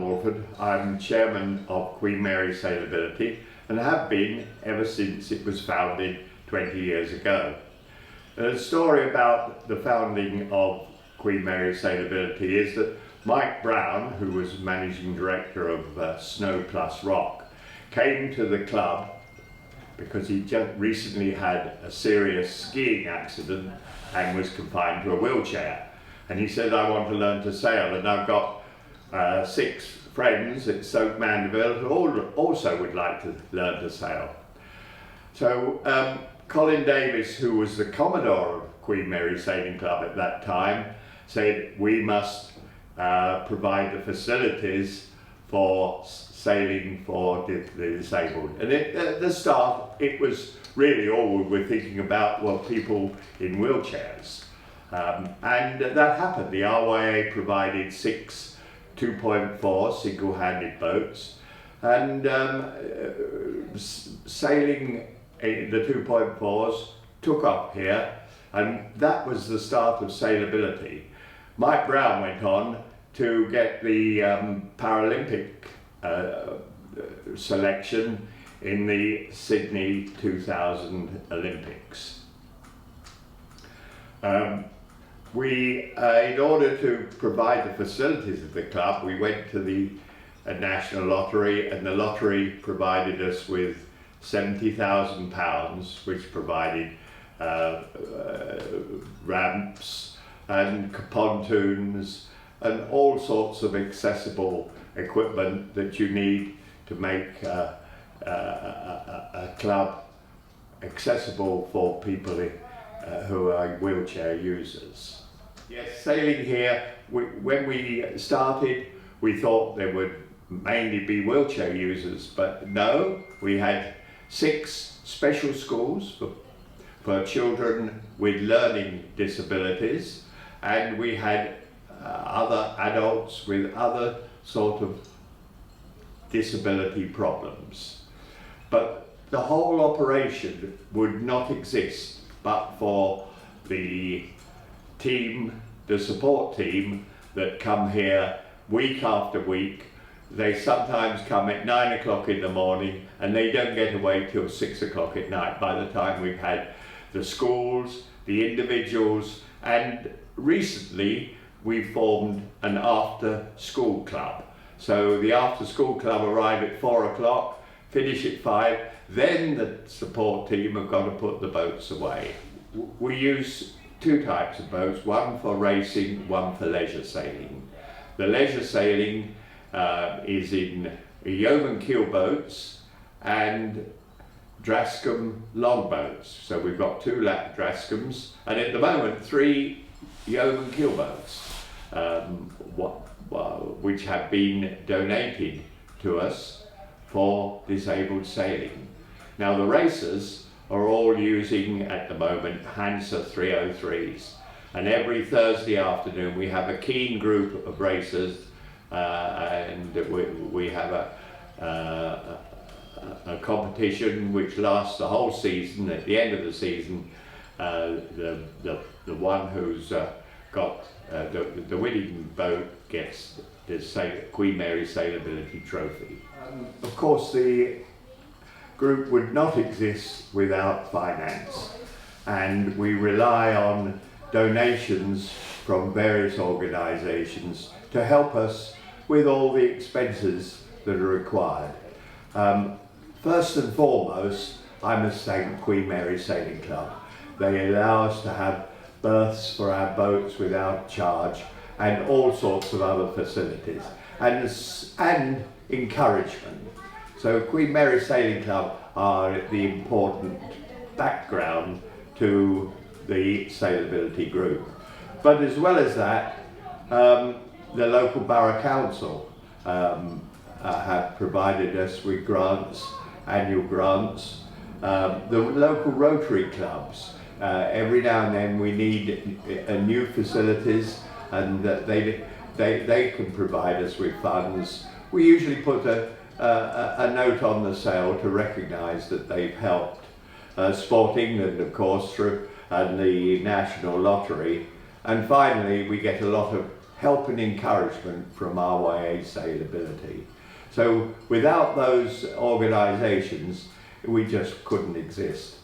Alan Woolford. I'm chairman of Queen Mary Sailability and have been ever since it was founded 20 years ago. The story about the founding of Queen Mary Sailability is that Mike Brown, who was managing director of Snow Plus Rock, came to the club because he just recently had a serious skiing accident and was confined to a wheelchair. And he said, I want to learn to sail, and I've got 6 friends at Stoke Mandeville who also would like to learn to sail. So Colin Davis, who was the Commodore of Queen Mary Sailing Club at that time, said we must provide the facilities for sailing for the disabled. And at the start, it was really all we were thinking about were people in wheelchairs. And that happened. The RYA provided 6 2.4 single-handed boats, and sailing the 2.4s took off here, and that was the start of sailability. Mike Brown went on to get the Paralympic selection in the Sydney 2000 Olympics. In order to provide the facilities of the club, we went to the National Lottery, and the lottery provided us with £70,000, which provided ramps and pontoons and all sorts of accessible equipment that you need to make a club accessible for people who are wheelchair users. Yes, sailing here, when we started, we thought there would mainly be wheelchair users, but no, we had 6 special schools for children with learning disabilities, and we had other adults with other sort of disability problems. But the whole operation would not exist but for the team, the support team that come here week after week. They sometimes come at 9 o'clock in the morning and they don't get away till 6 o'clock at night by the time we've had the schools, the individuals, and recently we formed an after school club. So the after school club arrive at 4 o'clock, finish at 5, then the support team have got to put the boats away. We use 2 types of boats, one for racing, one for leisure sailing. The leisure sailing is in yeoman keel boats and Drascombe longboats. So we've got 2 lap Drascombes, and at the moment 3 yeoman keel boats, which have been donated to us for disabled sailing. Now the racers are all using at the moment Hansa 303s, and every Thursday afternoon we have a keen group of racers, and we have a competition which lasts the whole season. At the end of the season, the one who's got the winning boat gets the Queen Mary Sailability Trophy. Of course, the group would not exist without finance, and we rely on donations from various organisations to help us with all the expenses that are required. First and foremost, I must thank Queen Mary Sailing Club. They allow us to have berths for our boats without charge and all sorts of other facilities and encouragement. So Queen Mary Sailing Club are the important background to the sailability group. But as well as that, the local borough council have provided us with grants, annual grants. The local Rotary clubs, every now and then we need new facilities, and they can provide us with funds. We usually put a note on the sale to recognise that they've helped. Sport England, of course, through and the National Lottery. And finally, we get a lot of help and encouragement from RYA Sailability. So without those organisations, we just couldn't exist.